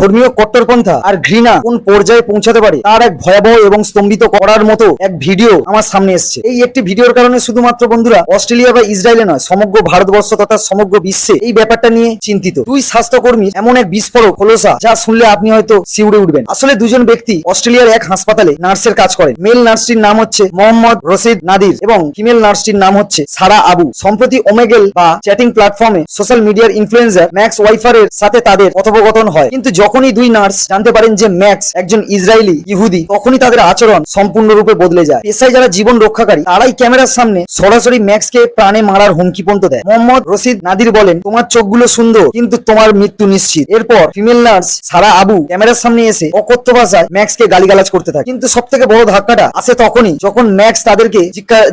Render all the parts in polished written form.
ধর্মীয় কট্টরপন্থা আর ঘৃণা কোন পর্যায়ে পৌঁছাতে পারে তার এক ভয়াবহ এবং স্তম্ভিত করার মতো এক ভিডিও আমার সামনে এসেছে। এই একটি ভিডিওর কারণে শুধুমাত্র বন্ধুরা অস্ট্রেলিয়া বা ইসরায়েলে নয়, সমগ্র ভারতবর্ষ তথা সমগ্র বিশ্বে এই ব্যাপারটা নিয়ে চিন্তিত। দুই স্বাস্থ্যকর্মী এমন এক বিস্ফোরক খোলসা যা শুনলে আপনি হয়তো শিউরে উঠবেন। আসলে দুজন ব্যক্তি অস্ট্রেলিয়ার এক হাসপাতালে নার্সের কাজ করেন। মেল নার্সটির নাম হচ্ছে মোহাম্মদ রশিদ নাদির এবং ফিমেল নার্সটির নাম হচ্ছে সারা আবু। সম্প্রতি ওমেগেল বা চ্যাটিং প্ল্যাটফর্মে সোশ্যাল মিডিয়ার ইনফ্লুয়েন্সার ম্যাক্স ওয়াইফারের সাথে তাদের কথোপকথন হয়। কিন্তু যখনই দুই নার্স জানতে পারেন যে ম্যাক্স একজন ইসরায়েলি ইহুদি, তখনই তাদের আচরণ সম্পূর্ণরূপে বদলে যায়। পেশায় যারা জীবন রক্ষাকারী তারাই ক্যামেরার সামনে সরাসরি ম্যাক্সকে প্রাণে মারার হুমকি পর্যন্ত দেয়। মোহাম্মদ রশিদ নাদির বলেন, তোমার চোখগুলো সুন্দর কিন্তু তোমার মৃত্যু নিশ্চিত। এরপর ফিমেল নার্স সারা আবু ক্যামেরার সামনে এসে অকথ্য ভাষায় ম্যাক্সকে গালিগালাজ করতে থাকে। কিন্তু সব থেকে বড় ধাক্কাটা আসে তখনই যখন ম্যাক্স তাদেরকে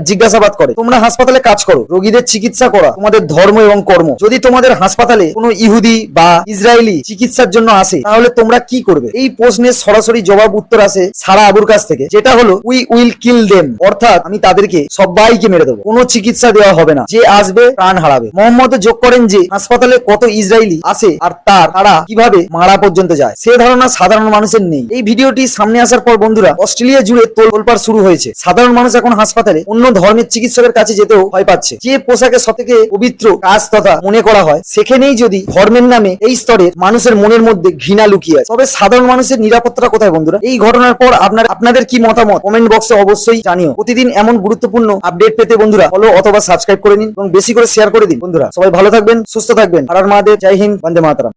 জিজ্ঞাসাবাদ করে, তোমরা হাসপাতালে কাজ করো, রোগীদের চিকিৎসা করা তোমাদের ধর্ম এবং কর্ম। যদি তোমাদের হাসপাতালে কোনো ইহুদি বা ইসরায়েলি চিকিৎসার জন্য আসে তাহলে তোমরা কি করবে? এই প্রশ্নের সরাসরি জবাব উত্তর আসে সারা আবুর কাছ থেকে, যেটা হলো উই উইল কিল দেম, অর্থাৎ আমি তাদেরকে সবাইকে মেরে দেবো, কোনো চিকিৎসা দেওয়া হবে না, যে আসবে প্রাণ হারাবে। মোহাম্মদ যোগ করেন যে হাসপাতালে কত ইসরায়েলি আসে আর তারা কিভাবে মারা পর্যন্ত যায় সে ধারণা সাধারণ মানুষের নেই। এই ভিডিওটি সামনে আসার পর বন্ধুরা অস্ট্রেলিয়া জুড়ে তোলপাড় শুরু হয়েছে। সাধারণ মানুষ এখন হাসপাতালে অন্য ধর্মের চিকিৎসকের কাছে যেতেও ভয় পাচ্ছে। যে পোশাকে সবথেকে পবিত্র কাজ তথা মনে করা হয়, সেখানেই যদি ধর্মের নামে এই স্তরের মানুষের মনের মধ্যে ঘৃণা লুকিয়ে আছে, তবে সাধারণ মানুষের নিরাপত্তা কোথায় বন্ধুরা? এই ঘটনার পর আপনাদের কি মতামত কমেন্ট বক্সে অবশ্যই জানিও। প্রতিদিন এমন গুরুত্বপূর্ণ আপডেট পেতে বন্ধুরা ফলো অথবা সাবস্ক্রাইব করে নিন এবং বেশি করে শেয়ার করে দিন। বন্ধুরা সবাই ভালো থাকবেন, সুস্থ থাকবেন। হর হর মহাদেব, জয় হিন্দ, বন্দে মাতরম।